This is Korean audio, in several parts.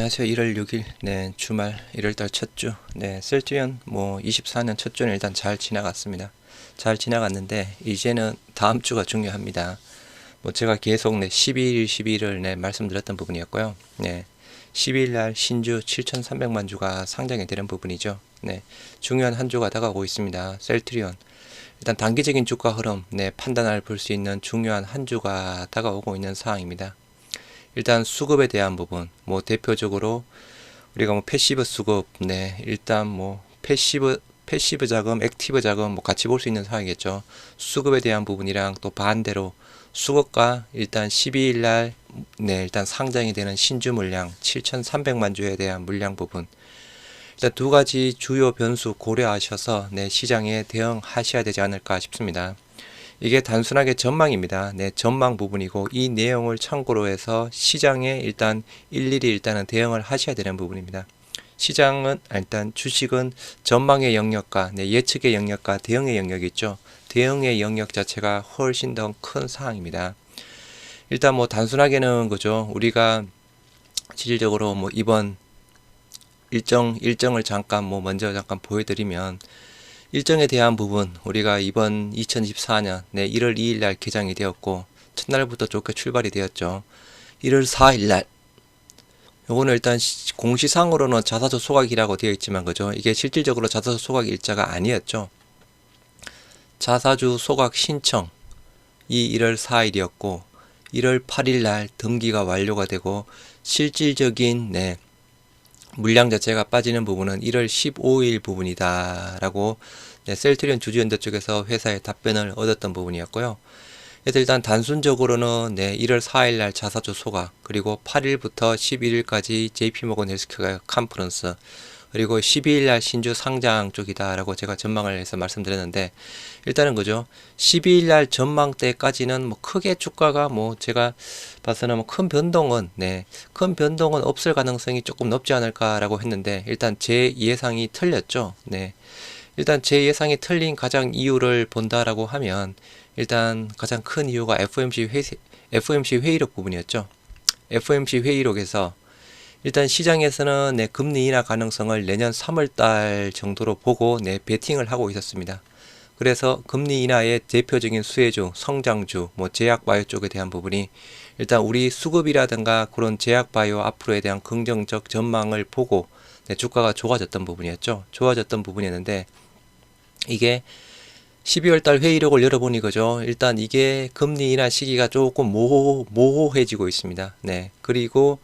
안녕하세요. 1월 6일, 주말 1월달 첫 주, 셀트리온 24년 첫 주는 일단 잘 지나갔습니다. 잘 지나갔는데, 이제는 다음 주가 중요합니다. 제가 계속 12일, 12일을 말씀드렸던 부분이었고요. 12일 날 신주 7,300만 주가 상장이 되는 부분이죠. 중요한 한 주가 다가오고 있습니다. 셀트리온. 일단 단기적인 주가 흐름, 판단을 볼 수 있는 중요한 한 주가 다가오고 있는 상황입니다. 일단 수급에 대한 부분, 대표적으로 우리가 패시브 수급, 일단 패시브 자금, 액티브 자금 같이 볼 수 있는 상황이겠죠. 수급에 대한 부분이랑 또 반대로 수급과 일단 12일 날 일단 상장이 되는 신주 물량 7,300만 주에 대한 물량 부분, 일단 두 가지 주요 변수 고려하셔서 시장에 대응하셔야 되지 않을까 싶습니다. 이게 단순하게 전망입니다. 전망 부분이고, 이 내용을 참고로 해서 시장에 일단 일일이 일단은 대응을 하셔야 되는 부분입니다. 시장은 일단 주식은 전망의 영역과 예측의 영역과 대응의 영역이 있죠. 대응의 영역 자체가 훨씬 더 큰 사항입니다. 일단 단순하게는 그죠. 우리가 실질적으로 이번 일정을 잠깐 먼저 보여드리면, 일정에 대한 부분, 우리가 이번 2024년 1월 2일 날 개장이 되었고, 첫날부터 좋게 출발이 되었죠. 1월 4일 날, 요거는 일단 공시상으로는 자사주 소각이라고 되어 있지만, 그죠? 이게 실질적으로 자사주 소각 일자가 아니었죠. 자사주 소각 신청이 1월 4일이었고, 1월 8일 날 등기가 완료가 되고, 실질적인 물량 자체가 빠지는 부분은 1월 15일 부분이다라고 셀트리온 주주연대 쪽에서 회사의 답변을 얻었던 부분이었고요. 그래서 일단 단순적으로는 1월 4일 날 자사주 소각, 그리고 8일부터 11일까지 JP모건 헬스케어 컨퍼런스, 그리고 12일 날 신주 상장 쪽이다라고 제가 전망을 해서 말씀드렸는데, 일단은 그죠. 12일 날 전망 때까지는 크게 주가가 제가 봐서는 큰 변동은 없을 가능성이 조금 높지 않을까라고 했는데, 일단 제 예상이 틀렸죠. 일단 제 예상이 틀린 가장 이유를 본다라고 하면, 일단 가장 큰 이유가 FOMC 회의록 부분이었죠. FOMC 회의록에서 일단 시장에서는 금리 인하 가능성을 내년 3월달 정도로 보고 베팅을 하고 있었습니다. 그래서 금리 인하의 대표적인 수혜주, 성장주, 제약바이오 쪽에 대한 부분이 일단 우리 수급이라든가 그런 제약바이오 앞으로에 대한 긍정적 전망을 보고 주가가 좋아졌던 부분이었죠. 좋아졌던 부분이었는데, 이게 12월달 회의록을 열어보니 그죠. 일단 이게 금리 인하 시기가 조금 모호해지고 있습니다. 그리고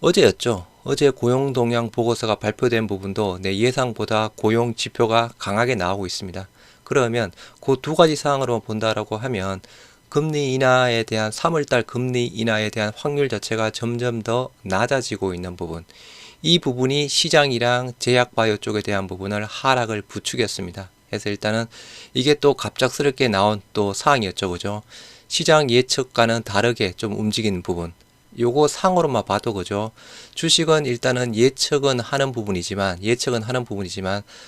어제였죠. 어제 고용 동향 보고서가 발표된 부분도 예상보다 고용 지표가 강하게 나오고 있습니다. 그러면 그 두 가지 사항으로 본다라고 하면, 금리 인하에 대한 3월달 금리 인하에 대한 확률 자체가 점점 더 낮아지고 있는 부분, 이 부분이 시장이랑 제약바이오 쪽에 대한 부분을 하락을 부추겼습니다. 그래서 일단은 이게 또 갑작스럽게 나온 또 사항이었죠. 그죠? 시장 예측과는 다르게 좀 움직이는 부분, 요거 상으로만 봐도 그죠. 주식은 일단은 예측은 하는 부분이지만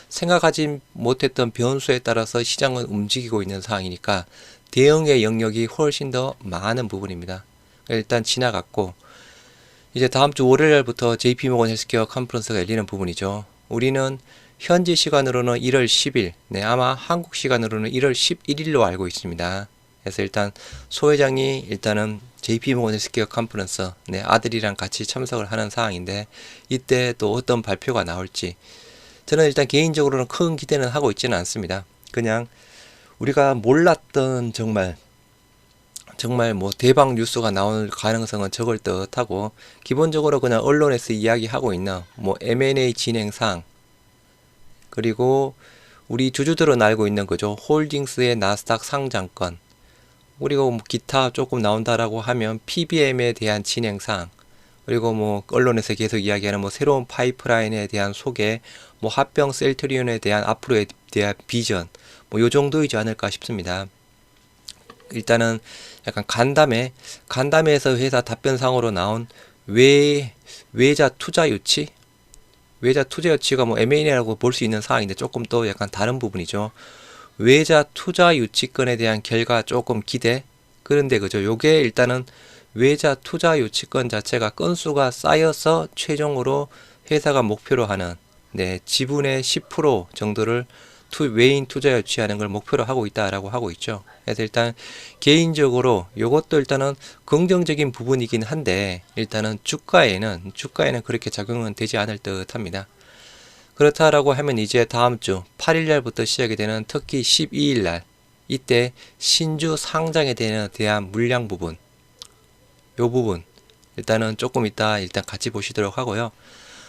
생각하지 못했던 변수에 따라서 시장은 움직이고 있는 상황이니까 대응의 영역이 훨씬 더 많은 부분입니다. 일단 지나갔고, 이제 다음 주 월요일부터 JP모건 헬스케어 컨퍼런스가 열리는 부분이죠. 우리는 현지 시간으로는 1월 10일, 아마 한국 시간으로는 1월 11일로 알고 있습니다. 그래서 일단 소회장이 일단은 JP모건 헬스케어 컨퍼런스 아들이랑 같이 참석을 하는 상황인데, 이때 또 어떤 발표가 나올지 저는 일단 개인적으로는 큰 기대는 하고 있지는 않습니다. 그냥 우리가 몰랐던 정말 대박 뉴스가 나올 가능성은 적을 듯하고, 기본적으로 그냥 언론에서 이야기하고 있는 M&A 진행상, 그리고 우리 주주들은 알고 있는 거죠. 홀딩스의 나스닥 상장권, 그리고 기타 조금 나온다라고 하면 PBM에 대한 진행상, 그리고 언론에서 계속 이야기하는 새로운 파이프라인에 대한 소개, 합병 셀트리온에 대한 앞으로에 대한 비전, 요 정도이지 않을까 싶습니다. 일단은 약간 간담회에서 회사 답변상으로 나온 외자 투자 유치? 외자 투자 유치가 M&A라고 볼 수 있는 상황인데, 조금 또 약간 다른 부분이죠. 외자 투자 유치권에 대한 결과 조금 기대. 그런데 그죠. 요게 일단은 외자 투자 유치권 자체가 건수가 쌓여서 최종으로 회사가 목표로 하는 지분의 10% 정도를 외인 투자에 유치하는 걸 목표로 하고 있다라고 하고 있죠. 그래서 일단 개인적으로 이것도 일단은 긍정적인 부분이긴 한데 일단은 주가에는 그렇게 작용은 되지 않을 듯 합니다. 그렇다라고 하면 이제 다음 주 8일날부터 시작이 되는 특히 12일날 이때 신주 상장에 대한 물량 부분 요 부분 일단은 조금 이따 일단 같이 보시도록 하고요.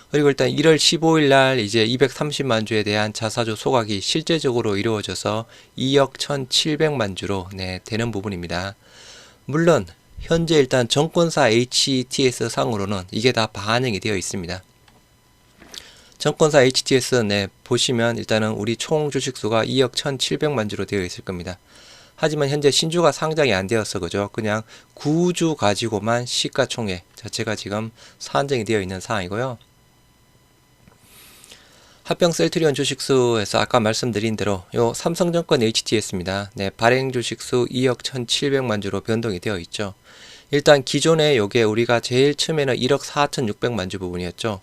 그리고 일단 1월 15일 날 이제 230만 주에 대한 자사주 소각이 실제적으로 이루어져서 2억 1,700만 주로 되는 부분입니다. 물론 현재 일단 정권사 HTS 상으로는 이게 다 반영이 되어 있습니다. 정권사 HTS 보시면 일단은 우리 총 주식수가 2억 1,700만 주로 되어 있을 겁니다. 하지만 현재 신주가 상장이 안 되어서 그죠. 그냥 구주 가지고만 시가총액 자체가 지금 산정이 되어 있는 상황이고요. 합병 셀트리온 주식수에서 아까 말씀드린 대로 요 삼성증권 HTS입니다. 발행 주식수 2억 1,700만 주로 변동이 되어 있죠. 일단 기존에 요게 우리가 제일 처음에는 1억 4,600만 주 부분이었죠.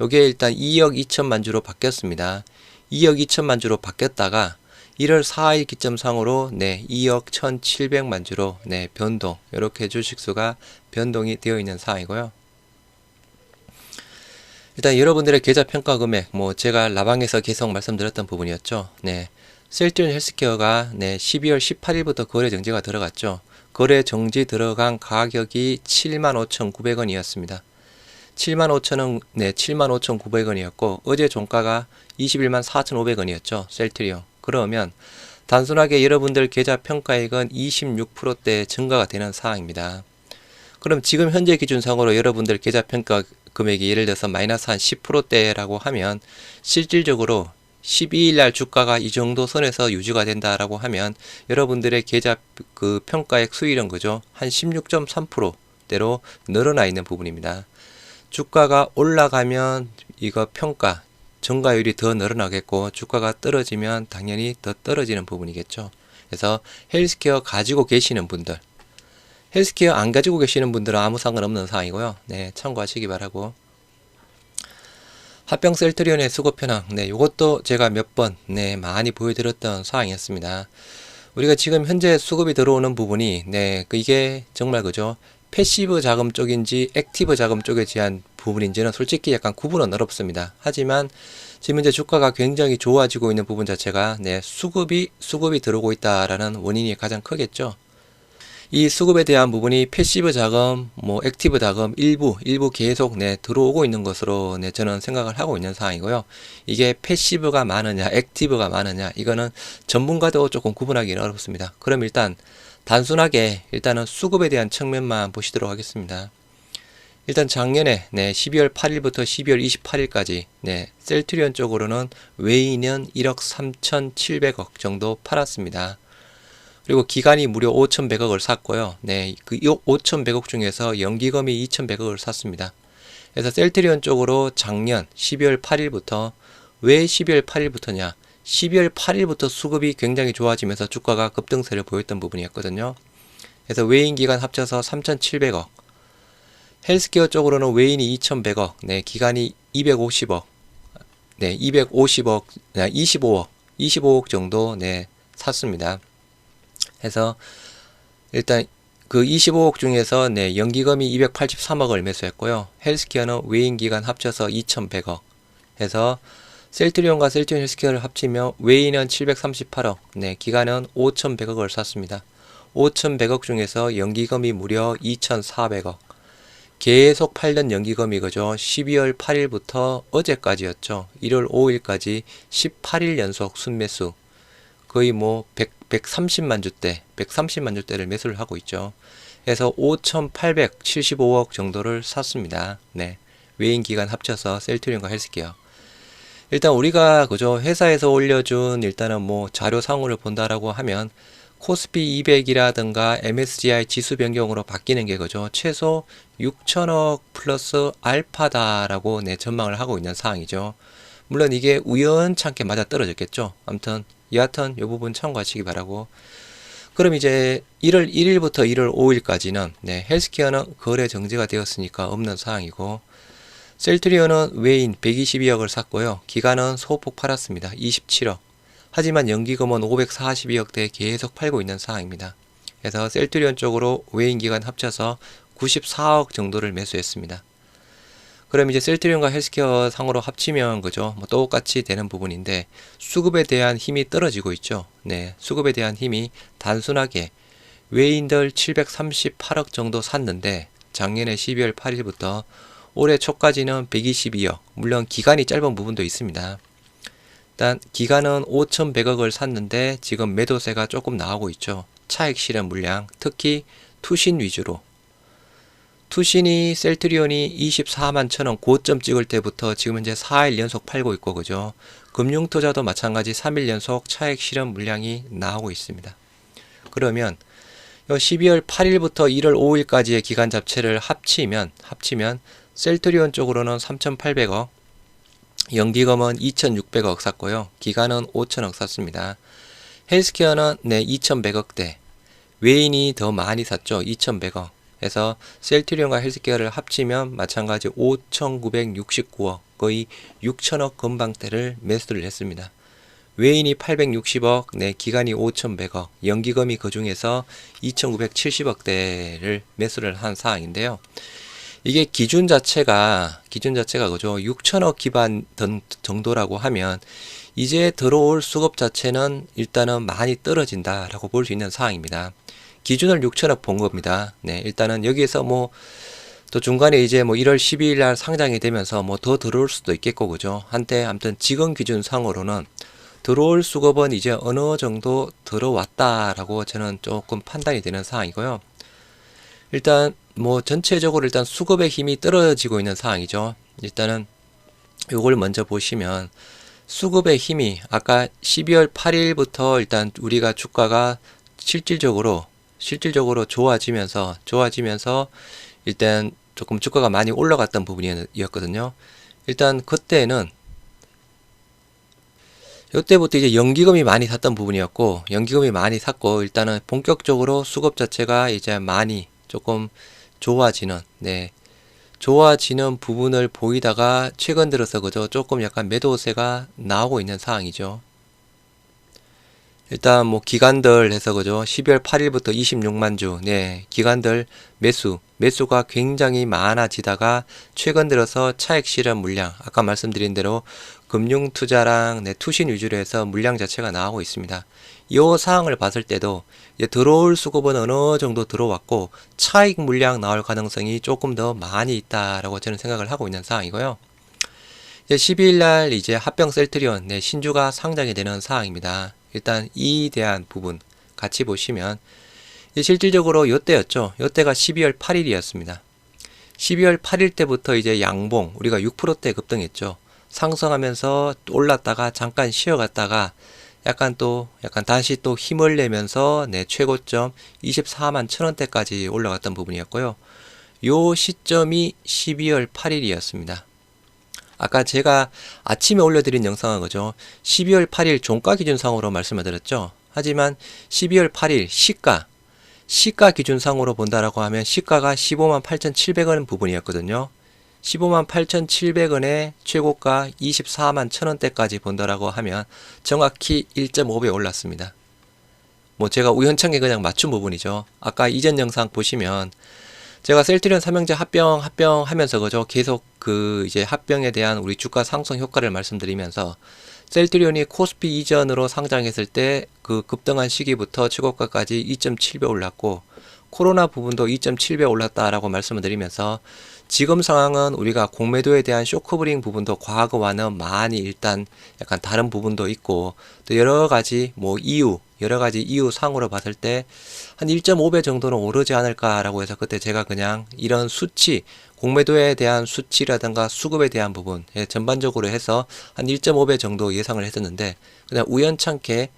요게 일단 2억 2천만 주로 바뀌었습니다. 2억 2천만 주로 바뀌었다가 1월 4일 기점상으로 2억 1,700만 주로 변동 이렇게 주식수가 변동이 되어 있는 상황이고요. 일단 여러분들의 계좌 평가 금액 제가 라방에서 계속 말씀드렸던 부분이었죠. 셀트리온 헬스케어가 12월 18일부터 거래 정지가 들어갔죠. 거래 정지 들어간 가격이 75,900원이었습니다. 75,000원, 75,900원이었고 어제 종가가 21만 4,500원이었죠. 셀트리온. 그러면 단순하게 여러분들 계좌 평가액은 26%대 증가가 되는 사항입니다. 그럼 지금 현재 기준상으로 여러분들 계좌 평가 금액이 예를 들어서 마이너스 한 10%대라고 하면 실질적으로 12일날 주가가 이 정도 선에서 유지가 된다라고 하면 여러분들의 계좌 그 평가액 수익은 그죠? 한 16.3%대로 늘어나 있는 부분입니다. 주가가 올라가면 이거 평가 증가율이 더 늘어나겠고 주가가 떨어지면 당연히 더 떨어지는 부분이겠죠. 그래서 헬스케어 가지고 계시는 분들 헬스케어 안 가지고 계시는 분들은 아무 상관없는 상황이고요. 참고하시기 바라고. 합병 셀트리온의 수급 현황. 이것도 제가 몇 번 많이 보여드렸던 사항이었습니다. 우리가 지금 현재 수급이 들어오는 부분이 이게 정말 그죠? 패시브 자금 쪽인지 액티브 자금 쪽에 대한 부분인지는 솔직히 약간 구분은 어렵습니다. 하지만 지금 현재 주가가 굉장히 좋아지고 있는 부분 자체가 수급이 들어오고 있다라는 원인이 가장 크겠죠. 이 수급에 대한 부분이 패시브 자금, 액티브 자금 일부 계속 들어오고 있는 것으로 저는 생각을 하고 있는 상황이고요. 이게 패시브가 많으냐, 액티브가 많으냐, 이거는 전문가도 조금 구분하기는 어렵습니다. 그럼 일단 단순하게 일단은 수급에 대한 측면만 보시도록 하겠습니다. 일단 작년에 12월 8일부터 12월 28일까지 셀트리온 쪽으로는 외인은 1억 3,700억 정도 팔았습니다. 그리고 기간이 무려 5,100억을 샀고요. 그 5,100억 중에서 연기금이 2,100억을 샀습니다. 그래서 셀트리온 쪽으로 작년 12월 8일부터 왜 12월 8일부터냐? 12월 8일부터 수급이 굉장히 좋아지면서 주가가 급등세를 보였던 부분이었거든요. 그래서 외인 기간 합쳐서 3,700억. 헬스케어 쪽으로는 외인이 2,100억, 기간이 250억, 250억, 25억 정도 샀습니다. 해서 일단 그 25억 중에서 연기금이 283억을 매수했고요. 헬스케어는 외인 기간 합쳐서 2,100억 해서 셀트리온과 셀트리온 헬스케어를 합치면 외인은 738억, 기간은 5,100억을 샀습니다. 5,100억 중에서 연기금이 무려 2,400억. 계속 팔던 연기금이 그죠? 12월 8일부터 어제까지였죠. 1월 5일까지 18일 연속 순매수. 거의 130만 주대를 매수를 하고 있죠. 그래서 5,875억 정도를 샀습니다. 외인 기간 합쳐서 셀트리온과 헬스케어. 일단 우리가 그죠? 회사에서 올려준 일단은 자료상으로 본다라고 하면 코스피 200이라든가 MSCI 지수 변경으로 바뀌는 게 그죠? 최소 6천억 플러스 알파다라고 전망을 하고 있는 상황이죠. 물론 이게 우연찮게 맞아 떨어졌겠죠. 아무튼 여하튼 이 부분 참고하시기 바라고. 그럼 이제 1월 1일부터 1월 5일까지는 네, 헬스케어는 거래 정지가 되었으니까 없는 사항이고, 셀트리온은 외인 122억을 샀고요. 기간은 소폭 팔았습니다. 27억. 하지만 연기금은 542억대에 계속 팔고 있는 상황입니다. 그래서 셀트리온 쪽으로 외인 기간 합쳐서 94억 정도를 매수했습니다. 그럼 이제 셀트리온과 헬스케어 상으로 합치면 그죠? 뭐 똑같이 되는 부분인데, 수급에 대한 힘이 떨어지고 있죠. 네, 수급에 대한 힘이 단순하게 외인들 738억 정도 샀는데 작년에 12월 8일부터 올해 초까지는 122억. 물론 기간이 짧은 부분도 있습니다. 일단 기간은 5,100억을 샀는데 지금 매도세가 조금 나오고 있죠. 차익 실현 물량, 특히 투신 위주로. 투신이 셀트리온이 24만 1,000원 고점 찍을 때부터 지금 현재 4일 연속 팔고 있고, 그죠? 금융투자도 마찬가지 3일 연속 차익 실현 물량이 나오고 있습니다. 그러면 12월 8일부터 1월 5일까지의 기간 자체를 합치면 셀트리온 쪽으로는 3,800억, 연기금은 2,600억 샀고요. 기간은 5,000억 샀습니다. 헬스케어는 네 2,100억대, 외인이 더 많이 샀죠. 2,100억. 해서 셀트리온과 헬스케어를 합치면 마찬가지 5,969억, 거의 6,000억 건방대를 매수를 했습니다. 외인이 860억, 네, 기간이 5,100억, 연기금이 그 중에서 2,970억대를 매수를 한 사항인데요. 이게 기준 자체가 그죠? 6,000억 기반 정도라고 하면 이제 들어올 수급 자체는 일단은 많이 떨어진다라고 볼 수 있는 사항입니다. 기준을 6,000억 본 겁니다. 네, 일단은 여기에서 뭐 또 중간에 이제 뭐 1월 12일 날 상장이 되면서 뭐 더 들어올 수도 있겠고, 그죠? 한때 아무튼 지금 기준상으로는 들어올 수급은 이제 어느 정도 들어왔다라고 저는 조금 판단이 되는 상황이고요. 일단 뭐 전체적으로 일단 수급의 힘이 떨어지고 있는 상황이죠. 일단은 요걸 먼저 보시면 수급의 힘이 아까 12월 8일부터 일단 우리가 주가가 실질적으로 좋아지면서 일단 조금 주가가 많이 올라갔던 부분이었거든요. 일단 그때는 이때부터 이제 연기금이 많이 샀던 부분이었고, 연기금이 많이 샀고 일단은 본격적으로 수급 자체가 이제 많이 조금 좋아지는 부분을 보이다가 최근 들어서 그죠, 조금 약간 매도세가 나오고 있는 상황이죠. 일단 뭐 기간들 해서 그죠, 12월 8일부터 26만 주, 네, 기간들 매수가 굉장히 많아지다가 최근 들어서 차익 실현 물량, 아까 말씀드린 대로 금융투자랑 네, 투신 위주로 해서 물량 자체가 나오고 있습니다. 이 사항을 봤을 때도 이제 들어올 수급은 어느 정도 들어왔고 차익 물량 나올 가능성이 조금 더 많이 있다라고 저는 생각을 하고 있는 상황이고요. 이제 12일 날 이제 합병 셀트리온 네, 신주가 상장이 되는 상황입니다. 일단 이에 대한 부분 같이 보시면 실질적으로 요때였죠. 요때가 12월 8일이었습니다. 12월 8일 때부터 이제 양봉, 우리가 6%대 급등했죠. 상승하면서 올랐다가 잠깐 쉬어갔다가 약간 다시 또 힘을 내면서 네, 최고점 24만 1,000원대까지 올라갔던 부분이었고요. 요 시점이 12월 8일이었습니다. 아까 제가 아침에 올려드린 영상은 그죠, 12월 8일 종가 기준상으로 말씀을 드렸죠. 하지만 12월 8일 시가 기준상으로 본다라고 하면 시가가 15만 8,700원 부분이었거든요. 15만 8,700원에 최고가 24만 1,000원대까지 본다라고 하면 정확히 1.5배 올랐습니다. 뭐 제가 우연찮게 그냥 맞춘 부분이죠. 아까 이전 영상 보시면 제가 셀트리온 삼형제 합병하면서 그죠, 계속 그 이제 합병에 대한 우리 주가 상승 효과를 말씀드리면서 셀트리온이 코스피 이전으로 상장했을 때 그 급등한 시기부터 최고가까지 2.7배 올랐고 코로나 부분도 2.7배 올랐다라고 말씀을 드리면서 지금 상황은 우리가 공매도에 대한 쇼크브링 부분도 과거와는 많이 일단 약간 다른 부분도 있고 또 여러 가지 이유 상으로 봤을 때 한 1.5배 정도는 오르지 않을까라고 해서 그때 제가 그냥 이런 수치, 공매도에 대한 수치라든가 수급에 대한 부분 전반적으로 해서 한 1.5배 정도 예상을 했었는데 그냥 우연찮게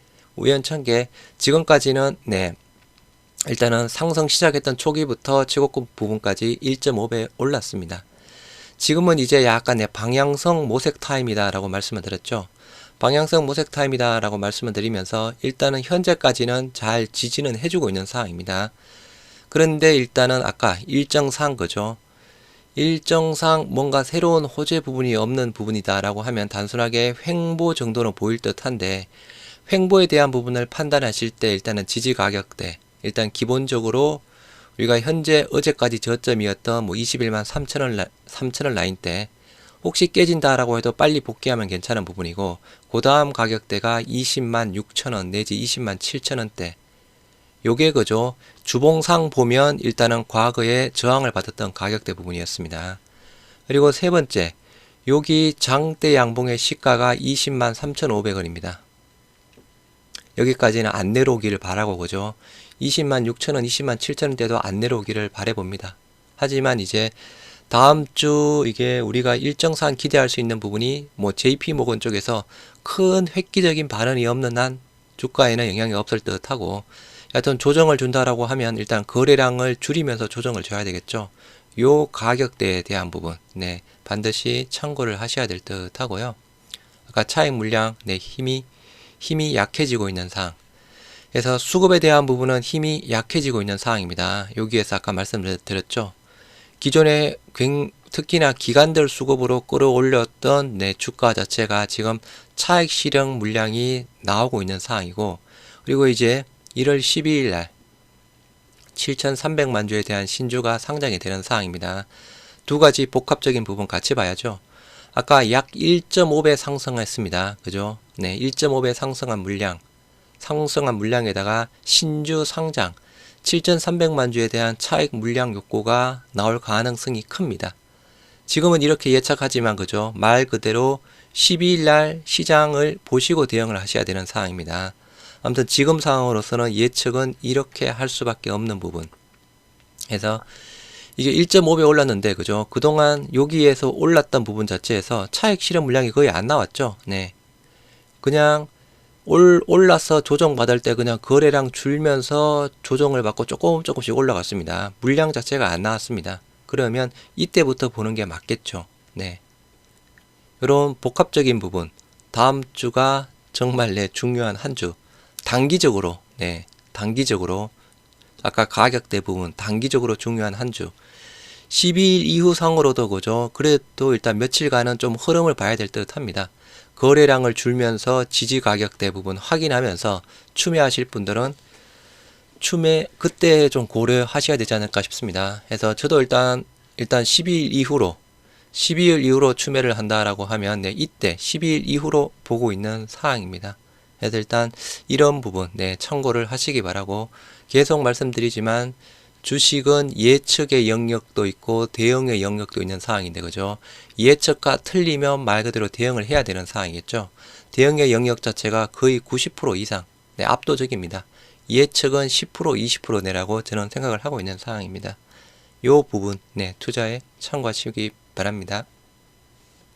지금까지는 네, 일단은 상승 시작했던 초기부터 최고급 부분까지 1.5배 올랐습니다. 지금은 이제 약간 방향성 모색 타임이다 라고 말씀을 드렸죠. 방향성 모색 타임이다 라고 말씀을 드리면서 일단은 현재까지는 잘 지지는 해주고 있는 상황입니다. 그런데 일단은 아까 일정상 그죠? 일정상 뭔가 새로운 호재 부분이 없는 부분이다 라고 하면 단순하게 횡보 정도는 보일 듯한데, 횡보에 대한 부분을 판단하실 때 일단은 지지 가격대, 일단 기본적으로 우리가 현재 어제까지 저점이었던 뭐 21만 3천원 라인 때 혹시 깨진다라고 해도 빨리 복귀하면 괜찮은 부분이고, 그 다음 가격대가 20만 6천원 내지 20만 7천원대, 요게 그죠? 주봉상 보면 일단은 과거에 저항을 받았던 가격대 부분이었습니다. 그리고 세 번째, 여기 장대 양봉의 시가가 20만 3,500원입니다. 여기까지는 안 내려오기를 바라고 그죠? 20만 6천원, 20만 7천원대도 안 내려오기를 바라봅니다. 하지만 이제 다음 주 이게 우리가 일정상 기대할 수 있는 부분이 뭐 JP모건 쪽에서 큰 획기적인 반응이 없는 한 주가에는 영향이 없을 듯하고, 하여튼 조정을 준다라고 하면 일단 거래량을 줄이면서 조정을 줘야 되겠죠. 요 가격대에 대한 부분, 네, 반드시 참고를 하셔야 될 듯하고요. 아까 차익 물량, 네, 힘이 약해지고 있는 상황. 그래서 수급에 대한 부분은 힘이 약해지고 있는 상황입니다. 여기에서 아까 말씀드렸죠. 기존에 특히나 기관들 수급으로 끌어올렸던 네, 주가 자체가 지금 차익 실현 물량이 나오고 있는 상황이고, 그리고 이제 1월 12일 날 7,300만 주에 대한 신주가 상장이 되는 상황입니다. 두 가지 복합적인 부분 같이 봐야죠. 아까 약 1.5배 상승했습니다. 그죠? 네, 1.5배 상승한 물량에다가 신주 상장 7,300만 주에 대한 차익 물량 욕구가 나올 가능성이 큽니다. 지금은 이렇게 예측하지만 그죠? 말 그대로 12일 날 시장을 보시고 대응을 하셔야 되는 상황입니다. 아무튼 지금 상황으로서는 예측은 이렇게 할 수밖에 없는 부분. 그래서 이게 1.5배 올랐는데 그죠? 그동안 여기에서 올랐던 부분 자체에서 차익 실현 물량이 거의 안 나왔죠. 네. 그냥 올라서 조정받을 때 그냥 거래량 줄면서 조정을 받고 조금씩 올라갔습니다. 물량 자체가 안 나왔습니다. 그러면 이때부터 보는 게 맞겠죠. 네. 이런 복합적인 부분, 다음 주가 정말 네, 중요한 한 주. 단기적으로, 네, 단기적으로 아까 가격대 부분 단기적으로 중요한 한 주. 12일 이후 상으로도 그죠? 그래도 일단 며칠간은 좀 흐름을 봐야 될 듯 합니다. 거래량을 줄면서 지지 가격대 부분 확인하면서 추매하실 분들은 그때 좀 고려하셔야 되지 않을까 싶습니다. 그래서 저도 일단 12일 이후로 추매를 한다라고 하면 네, 이때 12일 이후로 보고 있는 상황입니다. 그래서 일단 이런 부분 네, 참고를 하시기 바라고, 계속 말씀드리지만 주식은 예측의 영역도 있고 대응의 영역도 있는 상황인데 그죠? 예측과 틀리면 말 그대로 대응을 해야 되는 상황이겠죠. 대응의 영역 자체가 거의 90% 이상 네, 압도적입니다. 예측은 10% 20% 내라고 저는 생각을 하고 있는 상황입니다. 요 부분 네, 투자에 참고하시기 바랍니다.